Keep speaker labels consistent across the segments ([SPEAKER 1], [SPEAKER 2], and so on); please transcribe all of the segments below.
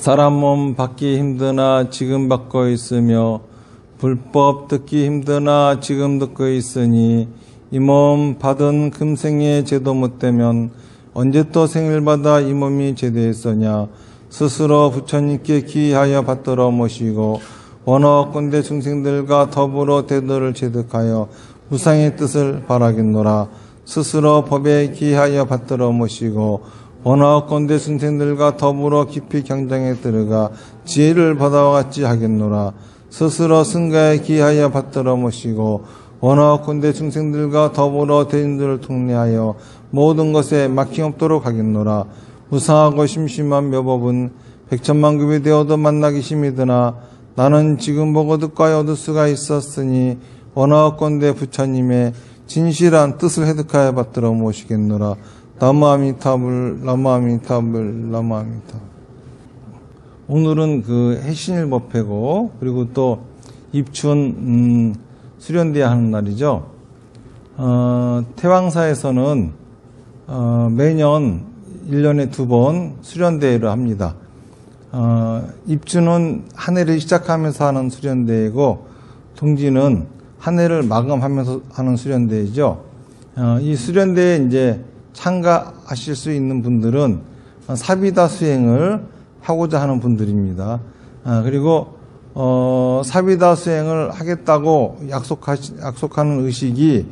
[SPEAKER 1] 사람 몸 받기 힘드나 지금 받고 있으며 불법 듣기 힘드나 지금 듣고 있으니 이 몸 받은 금생에 제도 못되면 언제 또 생일받아 이 몸이 제도했으냐. 스스로 부처님께 기하여 받들어 모시고 원어건대 중생들과 더불어 대도를 제득하여 무상의 뜻을 바라겠노라. 스스로 법에 기하여 받들어 모시고 원어건대 중생들과 더불어 깊이 경장에 들어가 지혜를 받아와 같이 하겠노라. 스스로 승가에 기하여 받들어 모시고 원어건대 중생들과 더불어 대인들을 통례하여 모든 것에 막힘없도록 하겠노라. 무상하고 심심한 묘법은 백천만급이 되어도 만나기 심히드나 나는 지금 보고 듣고하여 얻을 수가 있었으니 원어건대 부처님의 진실한 뜻을 해득하여 받들어 모시겠노라. 나무아미타불 나무아미타불 나무아미타불. 오늘은 그 해신일법회고 그리고 또 입춘 수련대야 하는 날이죠. 태왕사에서는 매년 1년에 2번 수련대회를 합니다. 입춘은 한 해를 시작하면서 하는 수련대회고 동지는 한 해를 마감하면서 하는 수련대회죠. 이 수련대회에 이제 참가하실 수 있는 분들은 사비다 수행을 하고자 하는 분들입니다. 그리고 사비다 수행을 하겠다고 약속하는 의식이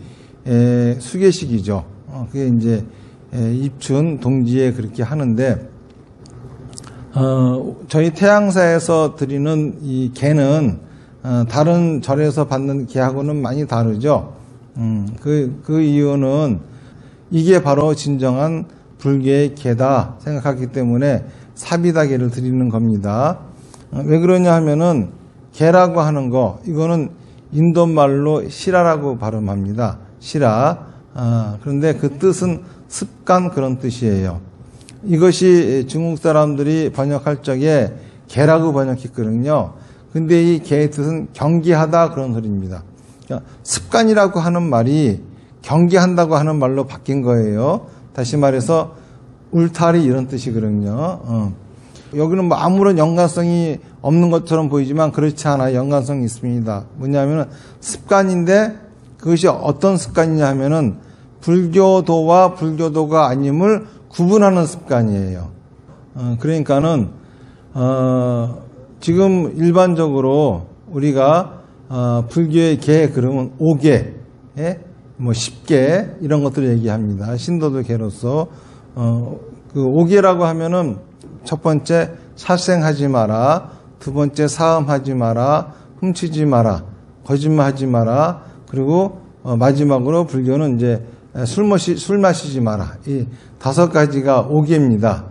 [SPEAKER 1] 수계식이죠. 그게 이제 입춘 동지에 그렇게 하는데 저희 태양사에서 드리는 이 계는 다른 절에서 받는 계하고는 많이 다르죠. 그 이유는 이게 바로 진정한 불교의 계다 생각하기 때문에 사비다계를 드리는 겁니다. 왜 그러냐 하면은 계라고 하는 거 이거는 인도말로 시라라고 발음합니다. 시라. 그런데 그 뜻은 습관 그런 뜻이에요. 이것이 중국 사람들이 번역할 적에 계라고 번역했거든요. 근데 이 계의 뜻은 경계하다 그런 소리입니다. 그러니까 습관이라고 하는 말이 경계한다고 하는 말로 바뀐 거예요. 다시 말해서 울타리 이런 뜻이거든요. 여기는 뭐 아무런 연관성이 없는 것처럼 보이지만 그렇지 않아요. 연관성이 있습니다. 뭐냐면은 습관인데 그것이 어떤 습관이냐 하면은 불교도와 불교도가 아님을 구분하는 습관이에요. 그러니까는 지금 일반적으로 우리가 불교의 계 그러면 5계, 뭐 10계 이런 것들을 얘기합니다. 신도도 계로서 그 5계라고 하면은 첫 번째 살생하지 마라, 두 번째 사음하지 마라, 훔치지 마라, 거짓말하지 마라, 그리고 마지막으로 불교는 이제 술 마시지 마라. 이 5가지가 5계입니다.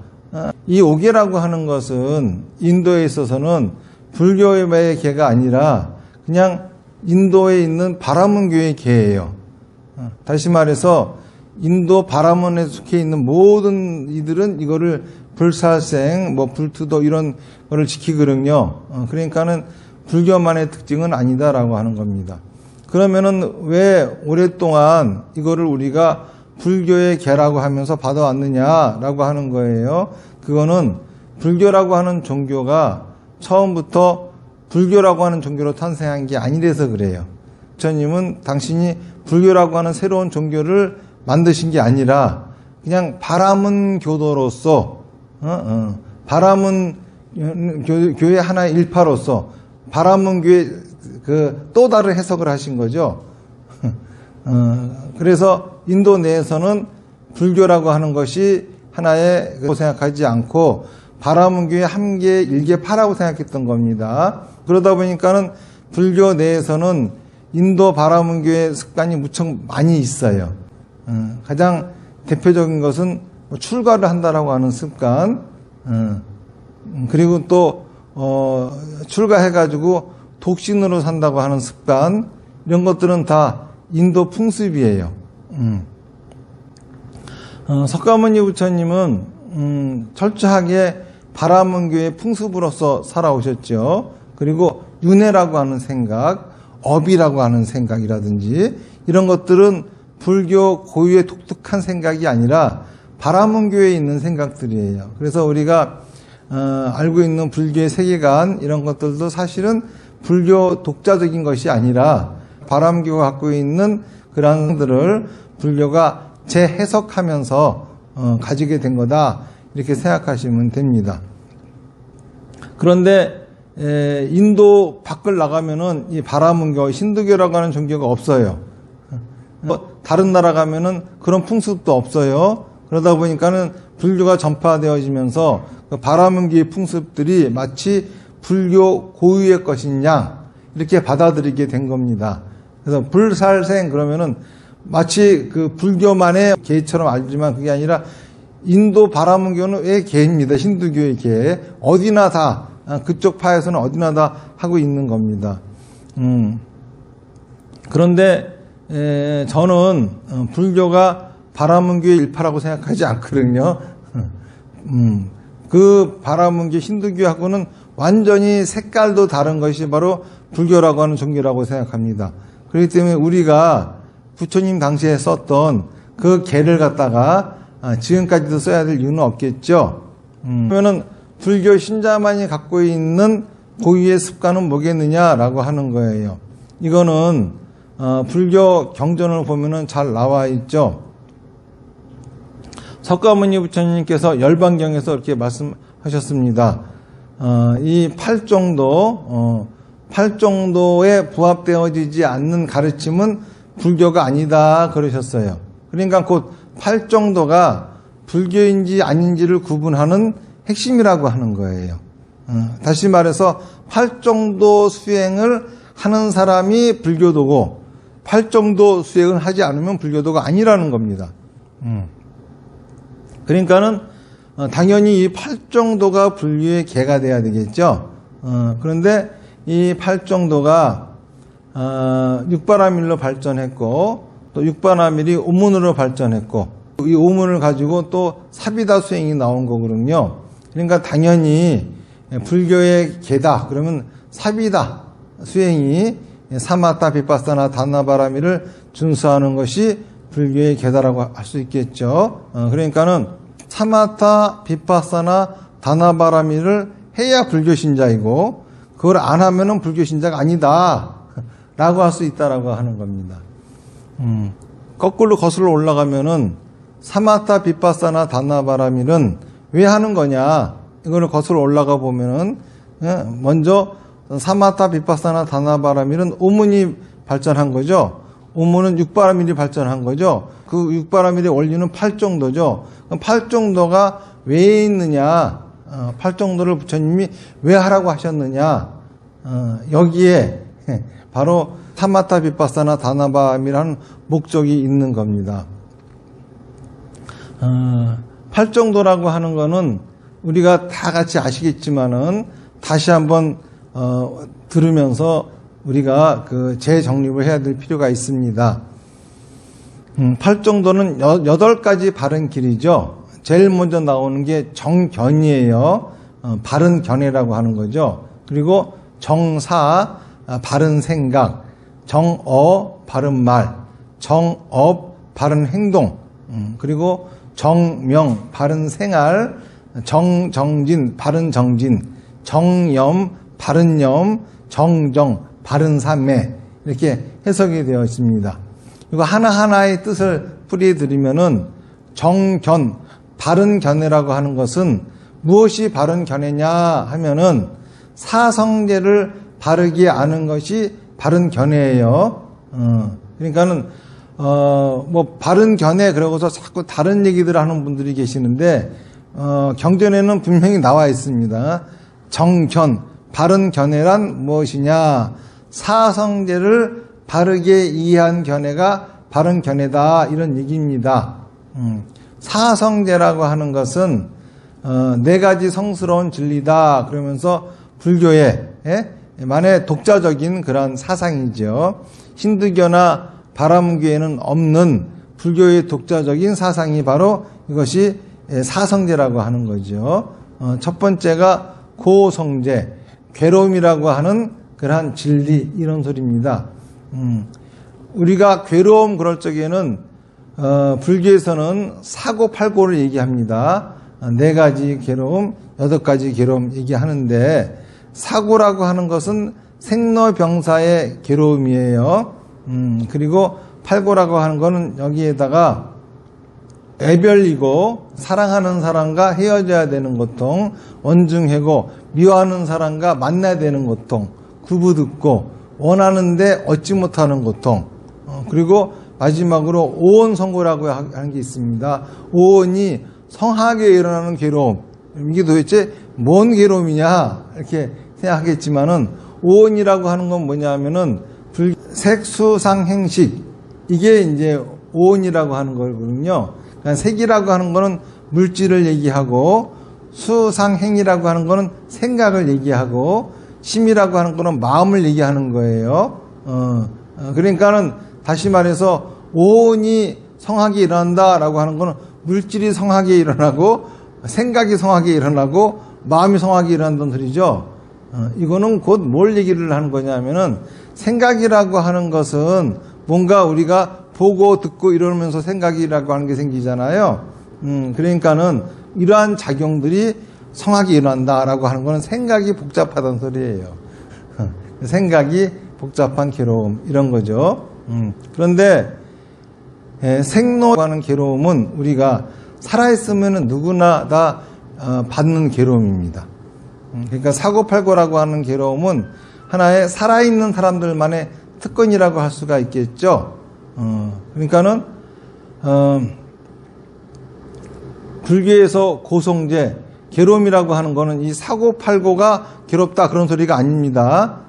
[SPEAKER 1] 이 5계라고 하는 것은 인도에 있어서는 불교의 계가 아니라 그냥 인도에 있는 바라문교의 계예요. 다시 말해서 인도 바라문에 속해 있는 모든 이들은 이거를 불살생, 뭐 불투도 이런 거를 지키거든요. 그러니까는 불교만의 특징은 아니다라고 하는 겁니다. 그러면은 왜 오랫동안 이거를 우리가 불교의 계라고 하면서 받아왔느냐라고 하는 거예요. 그거는 불교라고 하는 종교가 처음부터 불교라고 하는 종교로 탄생한 게 아니라서 그래요. 부처님은 당신이 불교라고 하는 새로운 종교를 만드신 게 아니라 그냥 바라문 교도로서 바라문 교회 하나의 일파로서 바라문 교회 그 또 다른 해석을 하신 거죠. 그래서 인도 내에서는 불교라고 하는 것이 하나의 생각하지 않고 바라문교의 함계 일계파라고 생각했던 겁니다. 그러다 보니까는 불교 내에서는 인도 바라문교의 습관이 무척 많이 있어요. 가장 대표적인 것은 출가를 한다라고 하는 습관, 그리고 또 출가해가지고 독신으로 산다고 하는 습관, 이런 것들은 다 인도 풍습이에요. 석가모니 부처님은 철저하게 바라문교의 풍습으로서 살아오셨죠. 그리고 윤회라고 하는 생각, 업이라고 하는 생각이라든지 이런 것들은 불교 고유의 독특한 생각이 아니라 바라문교에 있는 생각들이에요. 그래서 우리가 알고 있는 불교의 세계관 이런 것들도 사실은 불교 독자적인 것이 아니라 바람교가 갖고 있는 그런 것들을 불교가 재해석하면서 가지게 된 거다 이렇게 생각하시면 됩니다. 그런데 인도 밖을 나가면은 이 바라문교, 힌두교라고 하는 종교가 없어요. 다른 나라 가면은 그런 풍습도 없어요. 그러다 보니까는 불교가 전파되어지면서 그 바라문교의 풍습들이 마치 불교 고유의 것인 양 이렇게 받아들이게 된 겁니다. 그래서 불살생 그러면은 마치 그 불교만의 계처럼 알지만 그게 아니라 인도 바라문교는 왜 계입니다. 힌두교의 계. 어디나 다 그쪽 파에서는 어디나 다 하고 있는 겁니다. 그런데 저는 불교가 바라문교의 일파라고 생각하지 않거든요. 그 바라문교 힌두교하고는 완전히 색깔도 다른 것이 바로 불교라고 하는 종교라고 생각합니다. 그렇기 때문에 우리가 부처님 당시에 썼던 그 계를 갖다가 지금까지도 써야 될 이유는 없겠죠. 그러면은 불교 신자만이 갖고 있는 고유의 습관은 뭐겠느냐라고 하는 거예요. 이거는 불교 경전을 보면은 잘 나와 있죠. 석가모니 부처님께서 열반경에서 이렇게 말씀하셨습니다. 이 팔정도에 부합되어지지 않는 가르침은 불교가 아니다 그러셨어요. 그러니까 곧 팔정도가 불교인지 아닌지를 구분하는 핵심이라고 하는 거예요. 다시 말해서 팔정도 수행을 하는 사람이 불교도고 팔정도 수행을 하지 않으면 불교도가 아니라는 겁니다. 그러니까는 당연히 이 팔정도가 불교의 계가 돼야 되겠죠. 그런데 이 팔정도가 육바라밀로 발전했고 또 육바라밀이 오문으로 발전했고 이 오문을 가지고 또 사비다 수행이 나온 거거든요. 그러니까 당연히 불교의 계다 그러면 사비다 수행이 사마타 비파사나 다나바라밀을 준수하는 것이 불교의 계다라고 할 수 있겠죠. 그러니까는 사마타 비파사나 다나바라밀을 해야 불교 신자이고 그걸 안 하면은 불교 신자가 아니다라고 할 수 있다라고 하는 겁니다. 거꾸로 거슬러 올라가면은 사마타 비파사나 다나바라밀은 왜 하는 거냐? 이거를 거슬러 올라가 보면은 먼저 사마타 비파사나 다나바라밀은 오문이 발전한 거죠. 오문은 육바라밀이 발전한 거죠. 그 육바라밀의 원리는 팔정도죠. 그럼 팔정도가 왜 있느냐? 팔정도를 부처님이 왜 하라고 하셨느냐? 여기에 바로 사마타 비파사나 다나바라밀이라는 목적이 있는 겁니다. 팔정도라고 하는 거는 우리가 다 같이 아시겠지만은 다시 한번 들으면서 우리가 그 재정립을 해야 될 필요가 있습니다. 팔정도는 8가지 바른 길이죠. 제일 먼저 나오는 게 정견이에요. 바른 견해라고 하는 거죠. 그리고 정사, 바른 생각, 정어, 바른 말, 정업, 바른 행동, 그리고 정명, 바른 생활, 정정진, 바른 정진, 정염, 바른 염, 정정, 바른 삼매 이렇게 해석이 되어 있습니다. 이거 하나하나의 뜻을 풀이해드리면은 정견, 바른 견해라고 하는 것은 무엇이 바른 견해냐 하면은 사성제를 바르게 아는 것이 바른 견해예요. 그러니까는 뭐 바른 견해 그러고서 자꾸 다른 얘기들 하는 분들이 계시는데 경전에는 분명히 나와 있습니다. 정견, 바른 견해란 무엇이냐? 사성제를 바르게 이해한 견해가 바른 견해다 이런 얘기입니다. 사성제라고 하는 것은 4가지 성스러운 진리다 그러면서 불교의 만의 독자적인 그런 사상이죠. 힌두교나 바라문교에는 없는 불교의 독자적인 사상이 바로 이것이 사성제라고 하는 거죠. 첫 번째가 고성제, 괴로움이라고 하는 그러한 진리 이런 소리입니다. 우리가 괴로움 그럴 적에는 불교에서는 사고팔고를 얘기합니다. 4가지 괴로움, 8가지 괴로움 얘기하는데, 사고라고 하는 것은 생로병사의 괴로움이에요. 그리고 팔고라고 하는 거는 여기에다가 애별이고 사랑하는 사람과 헤어져야 되는 고통, 원중해고 미워하는 사람과 만나야 되는 고통, 구부듣고 원하는데 얻지 못하는 고통, 그리고 마지막으로 오온성고라고 하는 게 있습니다. 오온이 성하게 일어나는 괴로움. 이게 도대체 뭔 괴로움이냐 이렇게 생각하겠지만은, 오온이라고 하는 건 뭐냐 하면은 색수상행식, 이게 이제 오온이라고 하는 거거든요. 그러니까 색이라고 하는 거는 물질을 얘기하고, 수상행이라고 하는 거는 생각을 얘기하고, 심이라고 하는 거는 마음을 얘기하는 거예요. 그러니까는 다시 말해서 오온이 성하게 일어난다라고 하는 거는 물질이 성하게 일어나고, 생각이 성하게 일어나고, 마음이 성하게 일어난다는 소리죠. 이거는 곧 뭘 얘기를 하는 거냐면은, 생각이라고 하는 것은 뭔가 우리가 보고 듣고 이러면서 생각이라고 하는 게 생기잖아요. 그러니까는 이러한 작용들이 성하게 일어난다라고 하는 거는 생각이 복잡하다는 소리예요. 생각이 복잡한 괴로움, 이런 거죠. 그런데 생로라고 하는 괴로움은 우리가 살아있으면 누구나 다 받는 괴로움입니다. 그러니까 사고팔고라고 하는 괴로움은 하나의 살아있는 사람들만의 특권이라고 할 수가 있겠죠. 그러니까는 불교에서 고성제, 괴로움이라고 하는 거는 이 사고팔고가 괴롭다 그런 소리가 아닙니다.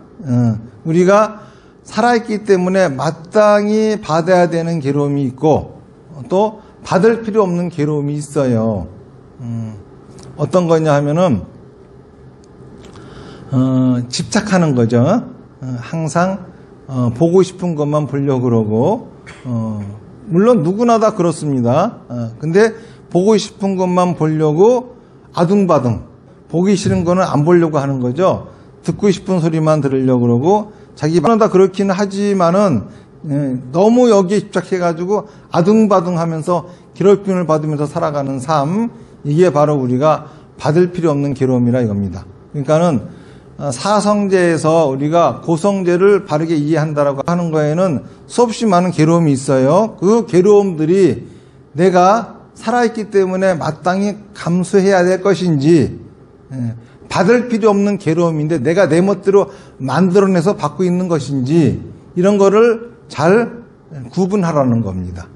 [SPEAKER 1] 우리가 살아있기 때문에 마땅히 받아야 되는 괴로움이 있고, 또 받을 필요 없는 괴로움이 있어요. 어떤 거냐 하면은 집착하는 거죠. 항상 보고 싶은 것만 보려고 그러고, 물론 누구나 다 그렇습니다. 근데 보고 싶은 것만 보려고 아둥바둥, 보기 싫은 거는 안 보려고 하는 거죠. 듣고 싶은 소리만 들으려고 그러고, 자기만 다 그렇긴 하지만은 너무 여기에 집착해가지고 아둥바둥 하면서 괴롭힘을 받으면서 살아가는 삶, 이게 바로 우리가 받을 필요 없는 괴로움이라 이겁니다. 그러니까는 사성제에서 우리가 고성제를 바르게 이해한다라고 하는 거에는 수없이 많은 괴로움이 있어요. 그 괴로움들이 내가 살아있기 때문에 마땅히 감수해야 될 것인지, 받을 필요 없는 괴로움인데 내가 내 멋대로 만들어내서 받고 있는 것인지, 이런 거를 잘 구분하라는 겁니다.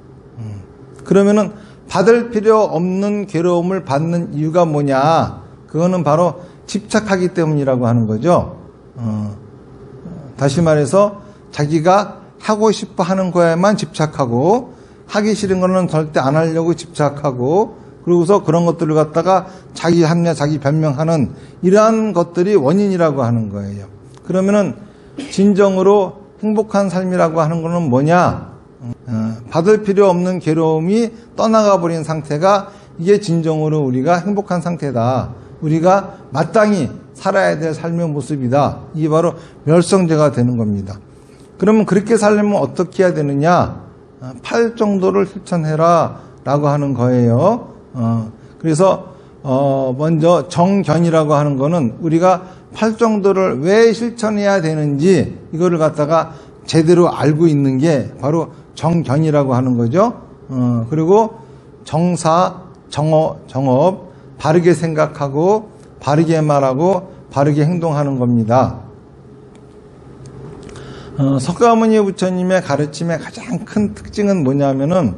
[SPEAKER 1] 그러면은 받을 필요 없는 괴로움을 받는 이유가 뭐냐? 그거는 바로 집착하기 때문이라고 하는 거죠. 다시 말해서 자기가 하고 싶어 하는 거에만 집착하고, 하기 싫은 거는 절대 안 하려고 집착하고, 그러고서 그런 것들을 갖다가 자기 합리화, 자기 변명하는 이러한 것들이 원인이라고 하는 거예요. 그러면은 진정으로 행복한 삶이라고 하는 거는 뭐냐? 받을 필요 없는 괴로움이 떠나가 버린 상태가, 이게 진정으로 우리가 행복한 상태다. 우리가 마땅히 살아야 될 삶의 모습이다. 이게 바로 멸성제가 되는 겁니다. 그러면 그렇게 살려면 어떻게 해야 되느냐? 8정도를 실천해라 라고 하는 거예요. 그래서 먼저 정견이라고 하는 거는 우리가 8정도를 왜 실천해야 되는지 이거를 갖다가 제대로 알고 있는 게 바로 정견이라고 하는 거죠. 그리고 정사, 정업, 바르게 생각하고 바르게 말하고 바르게 행동하는 겁니다. 석가모니 부처님의 가르침의 가장 큰 특징은 뭐냐면은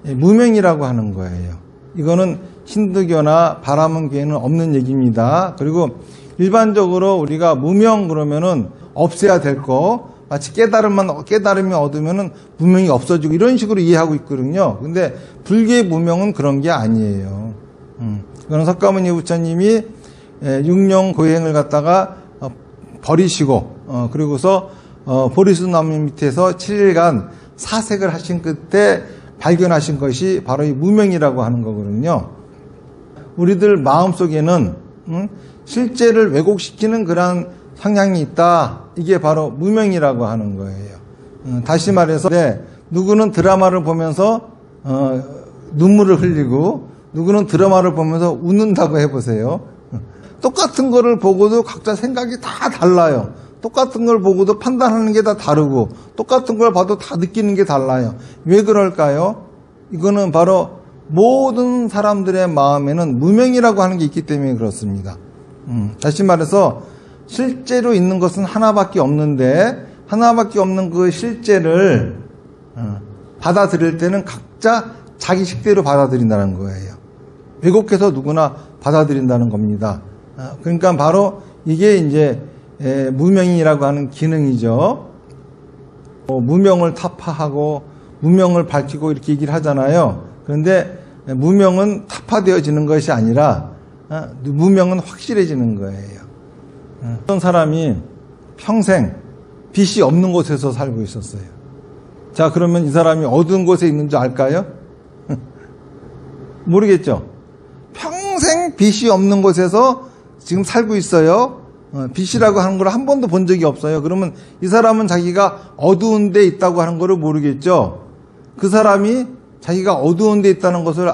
[SPEAKER 1] 무명이라고 하는 거예요. 이거는 힌두교나 바라문교에는 없는 얘기입니다. 그리고 일반적으로 우리가 무명 그러면은 없애야 될 거, 마치 깨달음이 얻으면은 무명이 없어지고 이런 식으로 이해하고 있거든요. 근데 불교의 무명은 그런 게 아니에요. 이거는 석가모니 부처님이 육룡고행을 갖다가 버리시고, 그리고서 보리수나무 밑에서 7일간 사색을 하신 끝에 발견하신 것이 바로 이 무명이라고 하는 거거든요. 우리들 마음속에는 실제를 왜곡시키는 그런 성향이 있다. 이게 바로 무명이라고 하는 거예요. 다시 말해서 누구는 드라마를 보면서 눈물을 흘리고, 누구는 드라마를 보면서 웃는다고 해보세요. 똑같은 거를 보고도 각자 생각이 다 달라요. 똑같은 걸 보고도 판단하는 게 다 다르고 똑같은 걸 봐도 다 느끼는 게 달라요. 왜 그럴까요? 이거는 바로 모든 사람들의 마음에는 무명이라고 하는 게 있기 때문에 그렇습니다. 다시 말해서 실제로 있는 것은 하나밖에 없는데 하나밖에 없는 그 실제를 받아들일 때는 각자 자기 식대로 받아들인다는 거예요. 왜곡해서 누구나 받아들인다는 겁니다. 그러니까 바로 이게 이제 무명이라고 하는 기능이죠. 무명을 타파하고 무명을 밝히고 이렇게 얘기를 하잖아요. 그런데 무명은 타파되어지는 것이 아니라 무명은 확실해지는 거예요. 어떤 사람이 평생 빛이 없는 곳에서 살고 있었어요. 자, 그러면 이 사람이 어두운 곳에 있는 줄 알까요? 모르겠죠. 평생 빛이 없는 곳에서 지금 살고 있어요. 빛이라고 하는 걸 한 번도 본 적이 없어요. 그러면 이 사람은 자기가 어두운 데 있다고 하는 거를 모르겠죠. 그 사람이 자기가 어두운 데 있다는 것을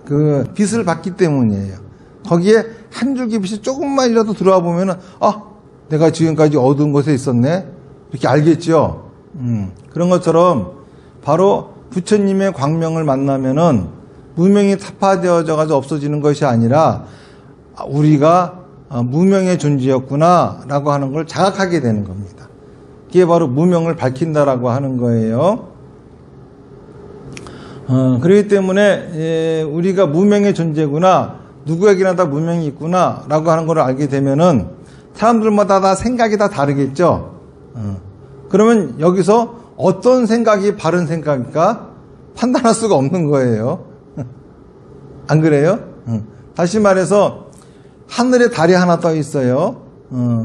[SPEAKER 1] 그 빛을 봤기 때문이에요. 거기에 한 줄기 빛이 조금만이라도 들어와 보면은 내가 지금까지 어두운 곳에 있었네 이렇게 알겠죠. 그런 것처럼 바로 부처님의 광명을 만나면은 무명이 타파되어져 가지고 없어지는 것이 아니라 우리가 무명의 존재였구나 라고 하는 걸 자각하게 되는 겁니다. 그게 바로 무명을 밝힌다라고 하는 거예요. 그렇기 때문에 우리가 무명의 존재구나, 누구에게나 다 무명이 있구나 라고 하는 걸 알게 되면은 사람들마다 다 생각이 다 다르겠죠. 그러면 여기서 어떤 생각이 바른 생각일까 판단할 수가 없는 거예요. 안 그래요? 다시 말해서 하늘에 달이 하나 떠 있어요.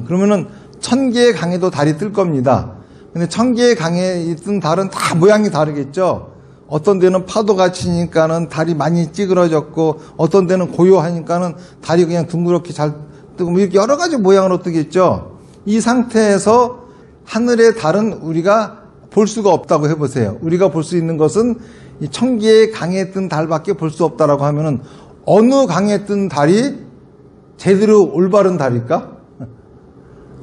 [SPEAKER 1] 그러면은 1000개의 강에도 달이 뜰 겁니다. 근데 1000개의 강에 있던 달은 다 모양이 다르겠죠. 어떤 데는 파도가 치니까는 달이 많이 찌그러졌고, 어떤 데는 고요하니까는 달이 그냥 둥그렇게 잘 뜨고, 이렇게 여러 가지 모양으로 뜨겠죠. 이 상태에서 하늘의 달은 우리가 볼 수가 없다고 해보세요. 우리가 볼 수 있는 것은 이 1000개의 강에 뜬 달밖에 볼 수 없다라고 하면은 어느 강에 뜬 달이 제대로 올바른 달일까?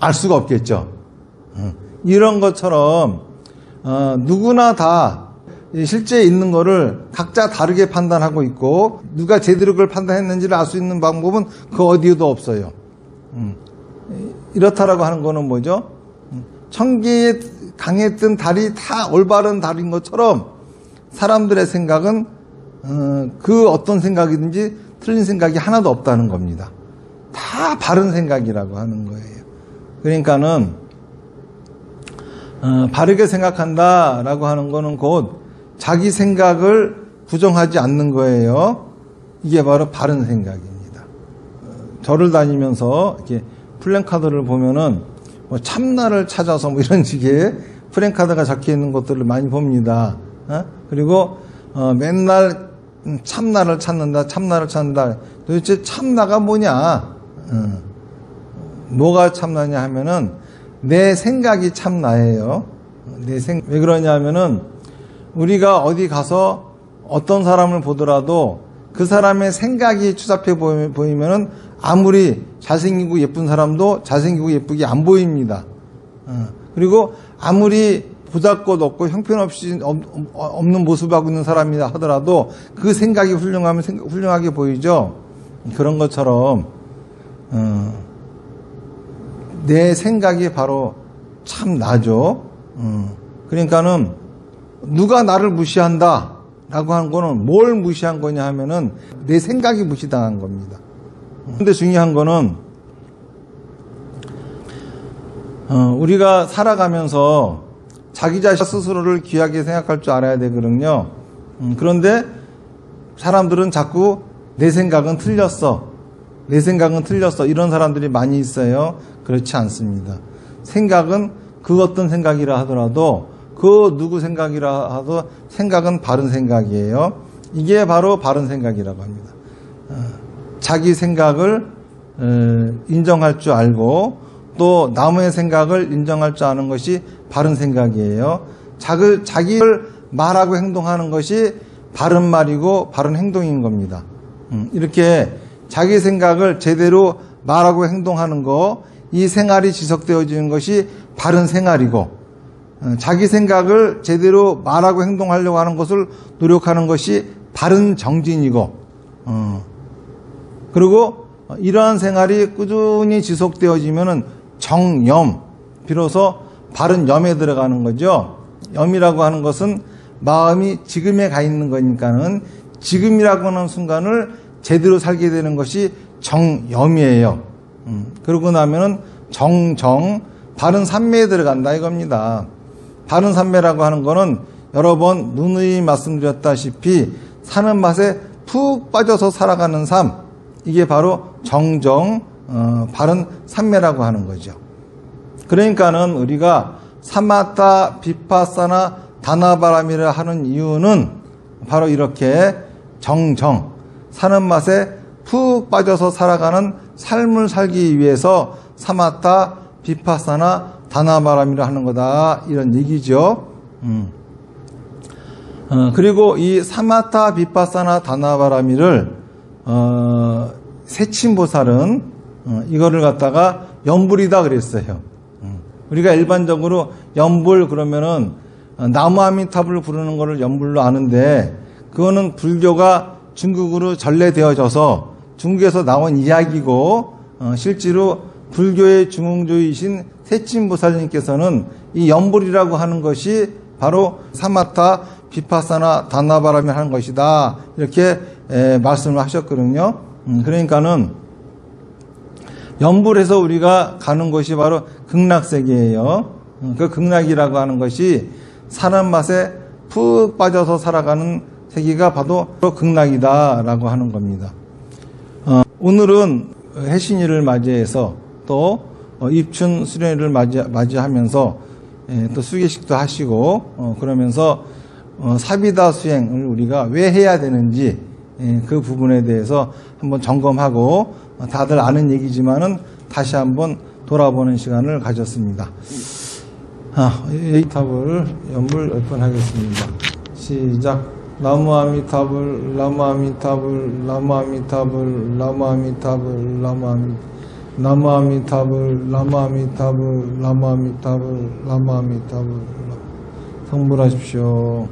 [SPEAKER 1] 알 수가 없겠죠. 이런 것처럼 누구나 다 실제 있는 거를 각자 다르게 판단하고 있고, 누가 제대로 그걸 판단했는지를 알 수 있는 방법은 그 어디에도 없어요. 이렇다라고 하는 거는 뭐죠? 1000개의 강에 뜬 달이 다 올바른 달인 것처럼 사람들의 생각은 그 어떤 생각이든지 틀린 생각이 하나도 없다는 겁니다. 다 바른 생각이라고 하는 거예요. 그러니까는 바르게 생각한다라고 하는 거는 곧 자기 생각을 부정하지 않는 거예요. 이게 바로 바른 생각입니다. 절을 다니면서 이렇게 플랜카드를 보면은 뭐 참나를 찾아서 뭐 이런 식의 플랜카드가 적혀 있는 것들을 많이 봅니다. 그리고 맨날 참나를 찾는다, 참나를 찾는다. 도대체 참나가 뭐냐? 뭐가 참나냐 하면은 내 생각이 참나예요. 왜 그러냐 하면은 우리가 어디 가서 어떤 사람을 보더라도 그 사람의 생각이 추잡해 보이면은 아무리 잘생기고 예쁜 사람도 잘생기고 예쁘게 안 보입니다. 그리고 아무리 보잘것 없고 형편없이 없는 모습을 하고 있는 사람이라 하더라도 그 생각이 훌륭하면 훌륭하게 보이죠. 그런 것처럼 내 생각이 바로 참 나죠. 그러니까는 누가 나를 무시한다 라고 하는 거는 뭘 무시한 거냐 하면은 내 생각이 무시당한 겁니다. 근데 중요한 거는 우리가 살아가면서 자기 자신 스스로를 귀하게 생각할 줄 알아야 되거든요. 그런데 사람들은 자꾸 내 생각은 틀렸어, 내 생각은 틀렸어, 이런 사람들이 많이 있어요. 그렇지 않습니다. 생각은 그 어떤 생각이라 하더라도, 그 누구 생각이라 하도 생각은 바른 생각이에요. 이게 바로 바른 생각이라고 합니다. 자기 생각을 인정할 줄 알고 또 남의 생각을 인정할 줄 아는 것이 바른 생각이에요. 자기를 말하고 행동하는 것이 바른 말이고 바른 행동인 겁니다. 이렇게 자기 생각을 제대로 말하고 행동하는 거, 이 생활이 지속되어지는 것이 바른 생활이고, 자기 생각을 제대로 말하고 행동하려고 하는 것을 노력하는 것이 바른 정진이고, 그리고 이러한 생활이 꾸준히 지속되어지면은 정염, 비로소 바른 염에 들어가는 거죠. 염이라고 하는 것은 마음이 지금에 가 있는 거니까는 지금이라고 하는 순간을 제대로 살게 되는 것이 정염이에요. 그러고 나면은 정정, 바른 삼매에 들어간다 이겁니다. 바른 삼매라고 하는 거는 여러 번 누누이 말씀드렸다시피 사는 맛에 푹 빠져서 살아가는 삶, 이게 바로 정정, 바른 삼매라고 하는 거죠. 그러니까는 우리가 사마타 비파사나 다나바람이라 하는 이유는 바로 이렇게 정정, 사는 맛에 푹 빠져서 살아가는 삶을 살기 위해서 사마타 비파사나 다나바람이라 하는 거다, 이런 얘기죠. 그리고 이 사마타 비파사나 다나바라미를 세친보살은 이거를 갖다가 연불이다 그랬어요. 우리가 일반적으로 연불 그러면은 나무 아미타불을 부르는 거를 연불로 아는데, 그거는 불교가 중국으로 전래되어져서 중국에서 나온 이야기고, 실제로 불교의 중흥조이신 세친보살님께서는 이 연불이라고 하는 것이 바로 사마타 비파사나 다나바람이 하는 것이다, 이렇게 말씀을 하셨거든요. 그러니까는 연불에서 우리가 가는 것이 바로 극락세계예요. 그 극락이라고 하는 것이 사는 맛에 푹 빠져서 살아가는 세계가 바로 극락이다라고 하는 겁니다. 오늘은 해신일을 맞이해서 또 입춘 수련일을 맞이하면서 또 수계식도 하시고, 그러면서 사비다 수행을 우리가 왜 해야 되는지 그 부분에 대해서 한번 점검하고, 다들 아는 얘기지만은 다시 한번 돌아보는 시간을 가졌습니다. 이 탑을 연불 몇 번 하겠습니다. 시작. 나무아미타불, 나무아미타불, 나무아미타불, 나무아미타불, 나무아미타불, 나무아미타불, 나무아미타불, 나무아미타불. 성불하십시오.